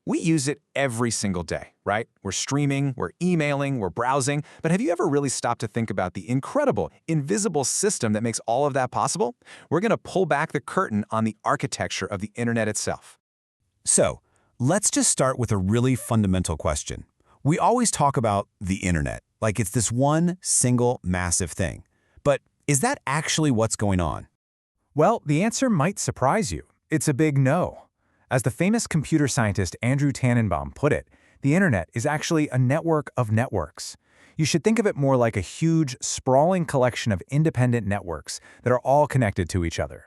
We use it every single day, right? We're streaming, we're emailing, we're browsing, but have you ever really stopped to think about the incredible, invisible system that makes all of that possible? We're going to pull back the curtain on the architecture of the internet itself. So, let's just start with a really fundamental question. We always talk about the internet, like it's this one single massive thing. But is that actually what's going on? Well, the answer might surprise you. It's a big no. As the famous computer scientist Andrew Tanenbaum put it, the internet is actually a network of networks. You should think of it more like a huge, sprawling collection of independent networks that are all connected to each other.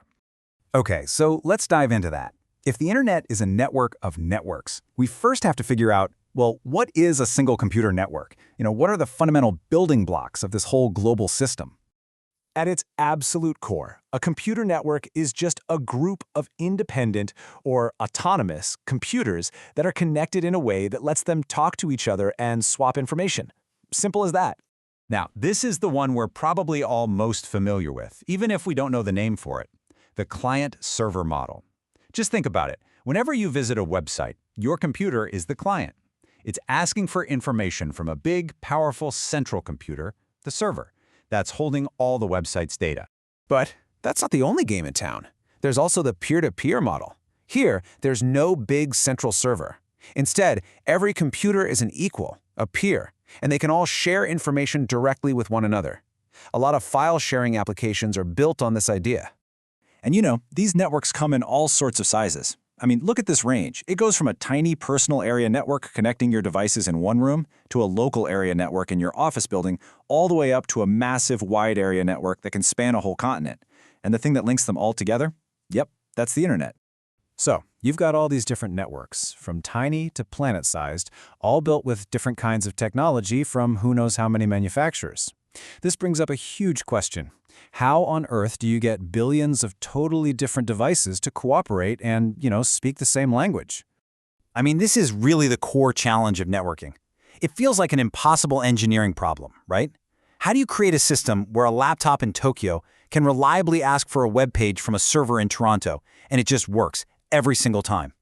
Okay, so let's dive into that. If the internet is a network of networks, we first have to figure out, well, what is a single computer network? What are the fundamental building blocks of this whole global system? At its absolute core, a computer network is just a group of independent or autonomous computers that are connected in a way that lets them talk to each other and swap information. Simple as that. Now, this is the one we're probably all most familiar with, even if we don't know the name for it, the client-server model. Just think about it. Whenever you visit a website, your computer is the client. It's asking for information from a big, powerful central computer, the server, that's holding all the website's data. But that's not the only game in town. There's also the peer-to-peer model. Here, there's no big central server. Instead, every computer is an equal, a peer, and they can all share information directly with one another. A lot of file-sharing applications are built on this idea. And these networks come in all sorts of sizes. Look at this range. It goes from a tiny personal area network connecting your devices in one room to a local area network in your office building, all the way up to a massive wide area network that can span a whole continent. And the thing that links them all together? Yep, that's the internet. So, you've got all these different networks, from tiny to planet-sized, all built with different kinds of technology from who knows how many manufacturers. This brings up a huge question. How on earth do you get billions of totally different devices to cooperate and, speak the same language? This is really the core challenge of networking. It feels like an impossible engineering problem, right? How do you create a system where a laptop in Tokyo can reliably ask for a web page from a server in Toronto, and it just works every single time?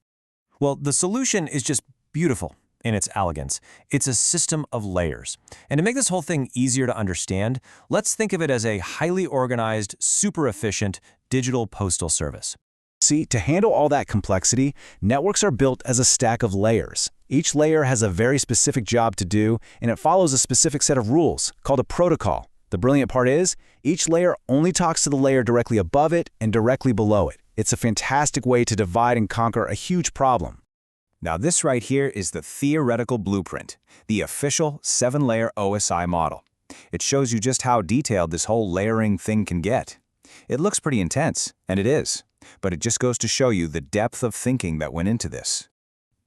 Well, the solution is just beautiful in its elegance. It's a system of layers. And to make this whole thing easier to understand, let's think of it as a highly organized, super efficient digital postal service. See, to handle all that complexity, networks are built as a stack of layers. Each layer has a very specific job to do, and it follows a specific set of rules, called a protocol. The brilliant part is, each layer only talks to the layer directly above it and directly below it. It's a fantastic way to divide and conquer a huge problem. Now this right here is the theoretical blueprint, the official 7-layer OSI model. It shows you just how detailed this whole layering thing can get. It looks pretty intense, and it is, but it just goes to show you the depth of thinking that went into this.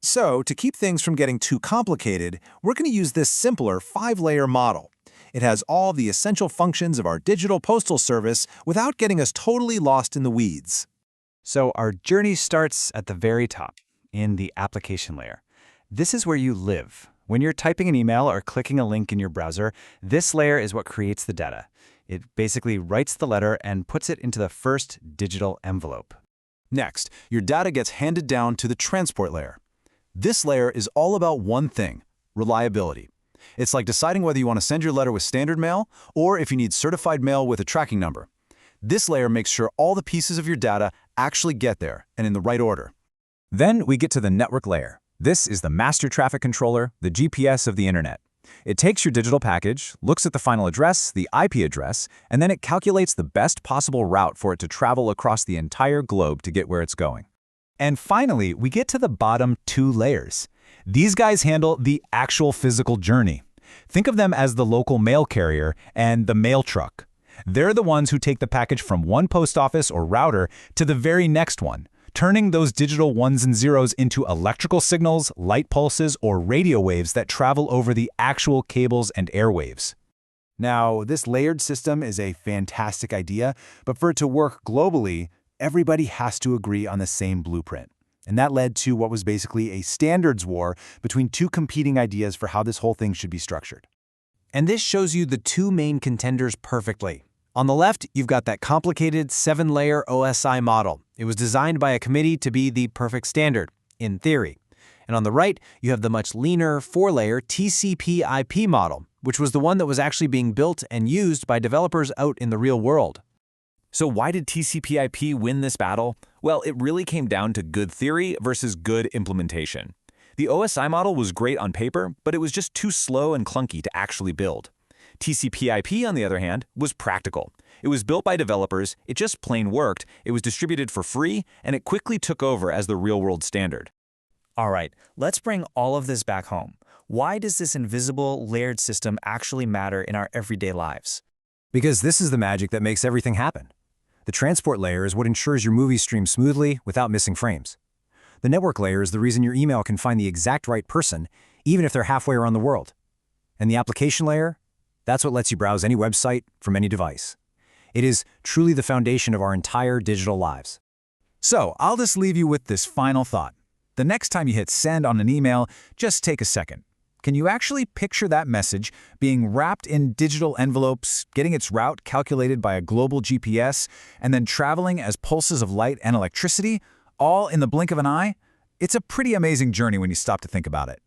So, to keep things from getting too complicated, we're going to use this simpler 5-layer model. It has all the essential functions of our digital postal service without getting us totally lost in the weeds. So our journey starts at the very top, in the application layer. This is where you live. When you're typing an email or clicking a link in your browser, this layer is what creates the data. It basically writes the letter and puts it into the first digital envelope. Next, your data gets handed down to the transport layer. This layer is all about one thing: reliability. It's like deciding whether you want to send your letter with standard mail or if you need certified mail with a tracking number. This layer makes sure all the pieces of your data actually get there and in the right order. Then we get to the network layer. This is the master traffic controller, the GPS of the internet. It takes your digital package, looks at the final address, the IP address, and then it calculates the best possible route for it to travel across the entire globe to get where it's going. And finally, we get to the bottom 2 layers. These guys handle the actual physical journey. Think of them as the local mail carrier and the mail truck. They're the ones who take the package from one post office or router to the very next one, turning those digital ones and zeros into electrical signals, light pulses, or radio waves that travel over the actual cables and airwaves. Now, this layered system is a fantastic idea, but for it to work globally, everybody has to agree on the same blueprint. And that led to what was basically a standards war between 2 competing ideas for how this whole thing should be structured. And this shows you the 2 main contenders perfectly. On the left, you've got that complicated 7-layer OSI model. It was designed by a committee to be the perfect standard, in theory. And on the right, you have the much leaner 4-layer TCP/IP model, which was the one that was actually being built and used by developers out in the real world. So why did TCP/IP win this battle? Well, it really came down to good theory versus good implementation. The OSI model was great on paper, but it was just too slow and clunky to actually build. TCP/IP, on the other hand, was practical. It was built by developers, it just plain worked, it was distributed for free, and it quickly took over as the real-world standard. All right, let's bring all of this back home. Why does this invisible, layered system actually matter in our everyday lives? Because this is the magic that makes everything happen. The transport layer is what ensures your movie streams smoothly without missing frames. The network layer is the reason your email can find the exact right person, even if they're halfway around the world. And the application layer? That's what lets you browse any website from any device. It is truly the foundation of our entire digital lives. So, I'll just leave you with this final thought. The next time you hit send on an email, just take a second. Can you actually picture that message being wrapped in digital envelopes, getting its route calculated by a global GPS, and then traveling as pulses of light and electricity, all in the blink of an eye? It's a pretty amazing journey when you stop to think about it.